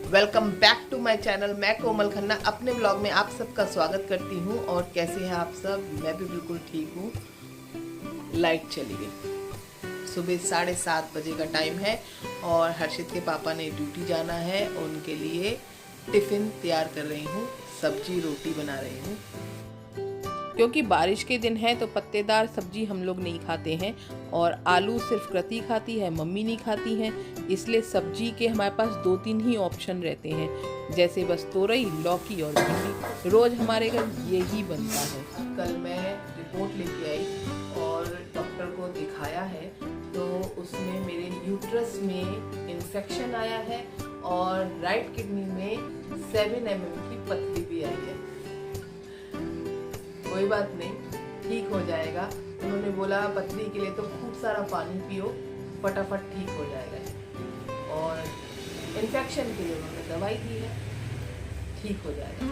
Welcome back to my channel. मैं कोमल खन्ना अपने blog में आप सबका स्वागत करती हूँ। और कैसे हैं आप सब? मैं भी बिल्कुल ठीक हूँ। लाइट चली गई। सुबह 7:30 बजे का टाइम है और हर्षित के पापा ने ड्यूटी जाना है। उनके लिए टिफ़िन तैयार कर रही हूँ, सब्जी रोटी बना रही हूँ। क्योंकि बारिश के दिन है तो पत्तेदार सब्जी हम लोग नहीं खाते हैं और आलू सिर्फ कृति खाती है, मम्मी नहीं खाती हैं। इसलिए सब्जी के हमारे पास 2-3 ही ऑप्शन रहते हैं, जैसे बस तोरई, लौकी और भिंडी। रोज़ हमारे घर यही बनता है। कल मैं रिपोर्ट लेके आई और डॉक्टर को दिखाया है तो उसमें मेरे यूट्रस में इन्फेक्शन आया है और राइट किडनी में 7 mm की पथरी भी आई है। कोई बात नहीं, ठीक हो जाएगा। उन्होंने बोला पथरी के लिए तो खूब सारा पानी पियो, फटाफट ठीक हो जाएगा। और इन्फेक्शन के लिए उन्होंने दवाई दी है, ठीक हो जाएगा।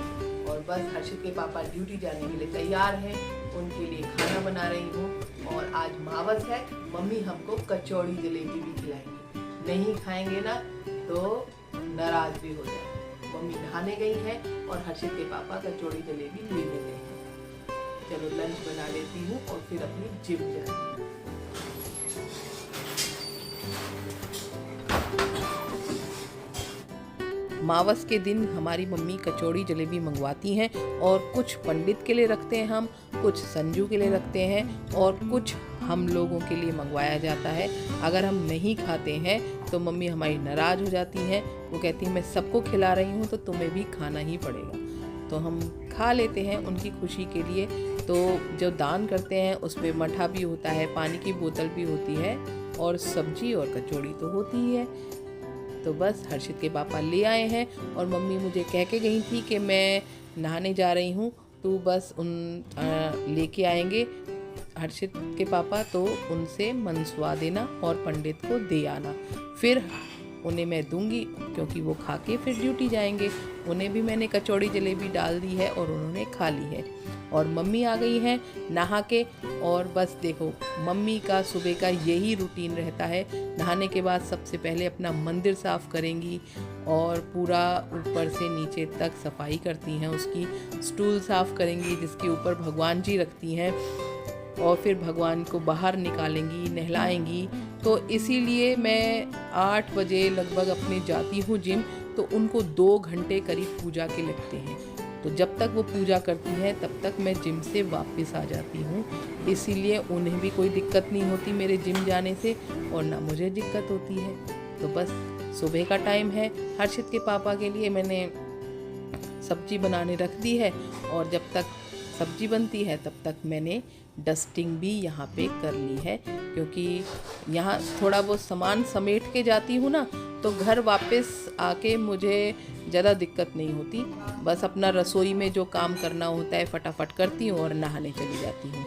और बस हर्षित के पापा ड्यूटी जाने के लिए तैयार हैं, उनके लिए खाना बना रही हूँ। और आज मावस है, मम्मी हमको कचौड़ी जलेबी भी खिलाएंगी। नहीं खाएंगे ना तो नाराज भी हो जाएंगे। मम्मी नहाने गई हैं और हर्षित के पापा कचौड़ी जलेबी लेने गए हैं। चलो लंच बना लेती हूँ और फिर अपनी जिम जाती हूँ। मावस के दिन हमारी मम्मी कचौड़ी जलेबी मंगवाती हैं और कुछ पंडित के लिए रखते हैं हम, कुछ संजू के लिए रखते हैं और कुछ हम लोगों के लिए मंगवाया जाता है। अगर हम नहीं खाते हैं तो मम्मी हमारी नाराज़ हो जाती हैं। वो कहती है मैं सबको खिला रही हूँ तो तुम्हें भी खाना ही पड़ेगा। तो हम खा लेते हैं उनकी खुशी के लिए। तो जो दान करते हैं उसमें मठा भी होता है, पानी की बोतल भी होती है और सब्जी और कचौड़ी तो होती ही है। तो बस हर्षित के पापा ले आए हैं और मम्मी मुझे कह के गई थी कि मैं नहाने जा रही हूँ, तू बस उन लेके आएंगे हर्षित के पापा, तो उनसे मनसवा देना और पंडित को दे आना। फिर उन्हें मैं दूंगी क्योंकि वो खा के फिर ड्यूटी जाएंगे। उन्हें भी मैंने कचौड़ी जलेबी डाल दी है और उन्होंने खा ली है। और मम्मी आ गई हैं नहा के। और बस देखो, मम्मी का सुबह का यही रूटीन रहता है। नहाने के बाद सबसे पहले अपना मंदिर साफ़ करेंगी और पूरा ऊपर से नीचे तक सफाई करती हैं। उसकी स्टूल साफ़ करेंगी जिसके ऊपर भगवान जी रखती हैं और फिर भगवान को बाहर निकालेंगी, नहलाएंगी। तो इसीलिए मैं 8 बजे लगभग अपने जाती हूँ जिम। तो उनको 2 घंटे करीब पूजा के लगते हैं। तो जब तक वो पूजा करती हैं तब तक मैं जिम से वापस आ जाती हूँ। इसीलिए उन्हें भी कोई दिक्कत नहीं होती मेरे जिम जाने से और ना मुझे दिक्कत होती है। तो बस सुबह का टाइम है। हर्षित के पापा के लिए मैंने सब्जी बनाने रख दी है और जब तक सब्जी बनती है तब तक मैंने डस्टिंग भी यहाँ पे कर ली है, क्योंकि यहाँ थोड़ा बहुत सामान समेट के जाती हूँ ना तो घर वापस आके मुझे ज़्यादा दिक्कत नहीं होती। बस अपना रसोई में जो काम करना होता है फटाफट करती हूँ और नहाने चली जाती हूँ।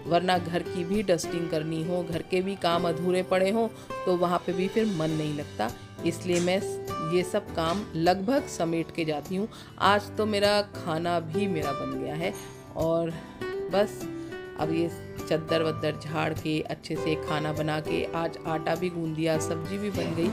वरना घर की भी डस्टिंग करनी हो, घर के भी काम अधूरे पड़े हों तो वहाँ पे भी फिर मन नहीं लगता। इसलिए मैं ये सब काम लगभग समेट के जाती हूँ। आज तो मेरा खाना भी मेरा बन गया है और बस अब ये चद्दर वद्दर झाड़ के अच्छे से खाना बना के आज आटा भी गूंद दिया, सब्जी भी बन गई।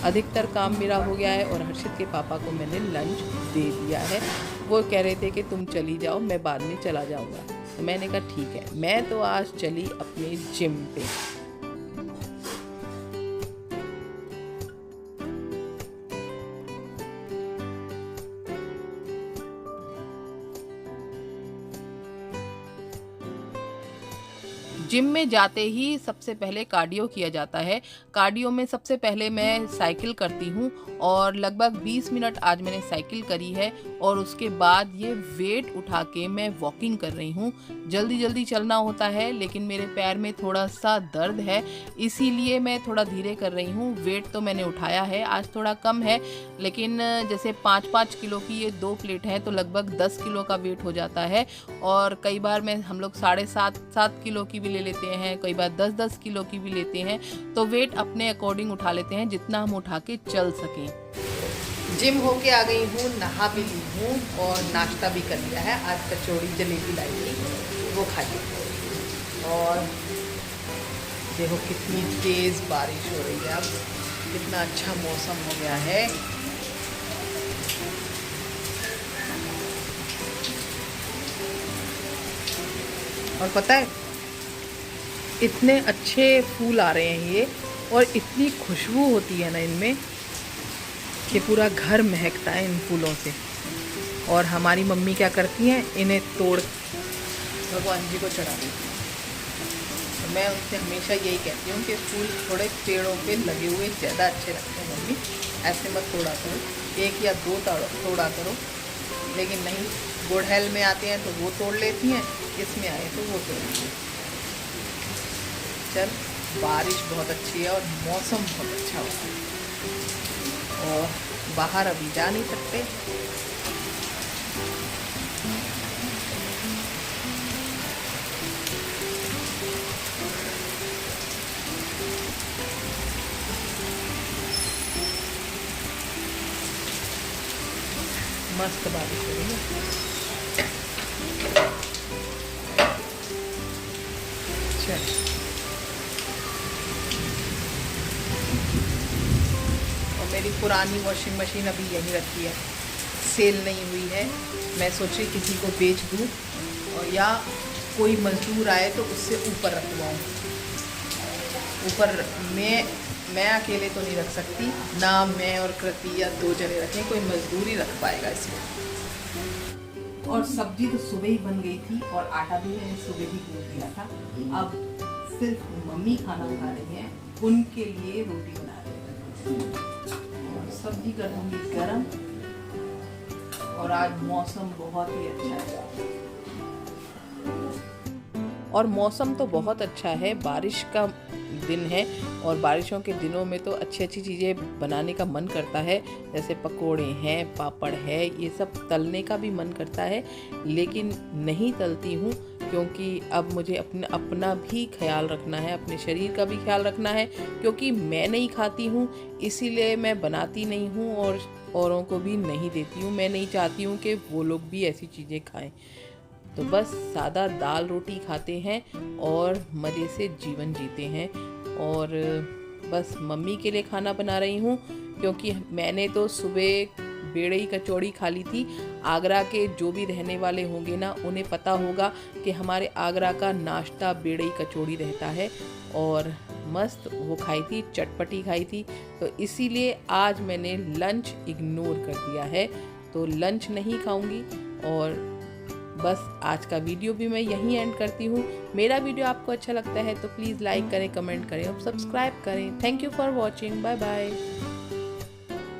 अधिकतर काम मेरा हो गया है और हर्षित के पापा को मैंने लंच दे दिया है। वो कह रहे थे कि तुम चली जाओ, मैं बाद में चला जाऊँगा। तो मैंने कहा ठीक है। मैं तो आज चली अपने जिम पे। जिम में जाते ही सबसे पहले कार्डियो किया जाता है। कार्डियो में सबसे पहले मैं साइकिल करती हूँ और लगभग 20 मिनट आज मैंने साइकिल करी है और उसके बाद ये वेट उठा के मैं वॉकिंग कर रही हूँ। जल्दी जल्दी चलना होता है लेकिन मेरे पैर में थोड़ा सा दर्द है, इसीलिए मैं थोड़ा धीरे कर रही हूँ। वेट तो मैंने उठाया है, आज थोड़ा कम है, लेकिन जैसे 5-5 किलो की ये 2 प्लेट हैं तो लगभग 10 किलो का वेट हो जाता है। और कई बार हम लोग 7.5 किलो की भी ले लेते हैं, कई बार 10-10 किलो की भी लेते हैं। तो वेट अपने अकॉर्डिंग उठा लेते हैं जितना हम उठा के चल सकें। जिम होके आ गई हूँ, नहा भी ली हूँ और नाश्ता भी कर लिया है। आज कचौड़ी जलेबी लाई थी, वो खाई। और देखो कितनी तेज़ बारिश हो रही है, अब कितना अच्छा मौसम हो गया है। और पता है इतने अच्छे फूल आ रहे हैं ये, और इतनी खुशबू होती है ना इनमें कि पूरा घर महकता है इन फूलों से। और हमारी मम्मी क्या करती हैं, इन्हें तोड़ भगवान जी को चढ़ा देती हैं। तो मैं उनसे हमेशा यही कहती हूँ कि फूल थोड़े पेड़ों पे लगे हुए ज़्यादा अच्छे लगते हैं मम्मी, ऐसे मत तोड़ा करो, 1 या 2 तोड़ा करो। लेकिन नहीं, गुड़हल में आते हैं तो वो तोड़ लेती हैं, इसमें आए तो वो तोड़ लेती हैं। चल, बारिश बहुत अच्छी है और मौसम बहुत अच्छा हो रहा है, और बाहर अभी जा नहीं सकते। मस्त बारिश हो रही है। चल, और मेरी पुरानी वॉशिंग मशीन अभी यहीं रखी है, सेल नहीं हुई है। मैं सोची किसी को बेच दूँ, और या कोई मजदूर आए तो उससे ऊपर रखवाऊँ। ऊपर मैं अकेले तो नहीं रख सकती ना, मैं और कृति या 2 जने रखें, कोई मजदूर ही रख पाएगा इसमें। और सब्जी तो सुबह ही बन गई थी, और आटा भी मैंने सुबह ही गूंथ दिया था। अब सिर्फ मम्मी खाना खा रही हैं, उनके लिए रोटी बना रही हैं, और सब्जी कर दूँगी गरम। और आज मौसम बहुत ही अच्छा है, और मौसम तो बहुत अच्छा है, बारिश का दिन है, और बारिशों के दिनों में तो अच्छी अच्छी चीज़ें बनाने का मन करता है, जैसे पकोड़े हैं, पापड़ है, ये सब तलने का भी मन करता है। लेकिन नहीं तलती हूँ, क्योंकि अब मुझे अपना भी ख्याल रखना है, अपने शरीर का भी ख्याल रखना है, क्योंकि मैं नहीं खाती हूँ, इसीलिए मैं बनाती नहीं हूँ और औरों को भी नहीं देती हूँ। मैं नहीं चाहती हूँ कि वो लोग भी ऐसी चीज़ें खाएं। तो बस सादा दाल रोटी खाते हैं और मज़े से जीवन जीते हैं। और बस मम्मी के लिए खाना बना रही हूँ, क्योंकि मैंने तो सुबह बेड़ई कचौड़ी खा ली थी। आगरा के जो भी रहने वाले होंगे ना, उन्हें पता होगा कि हमारे आगरा का नाश्ता बेड़ई कचौड़ी रहता है, और मस्त वो खाई थी, चटपटी खाई थी। तो इसीलिए आज मैंने लंच इग्नोर कर दिया है, तो लंच नहीं खाऊंगी। और बस आज का वीडियो भी मैं यहीं एंड करती हूँ। मेरा वीडियो आपको अच्छा लगता है तो प्लीज़ लाइक करें, कमेंट करें और सब्सक्राइब करें। Thank you for watching, bye bye.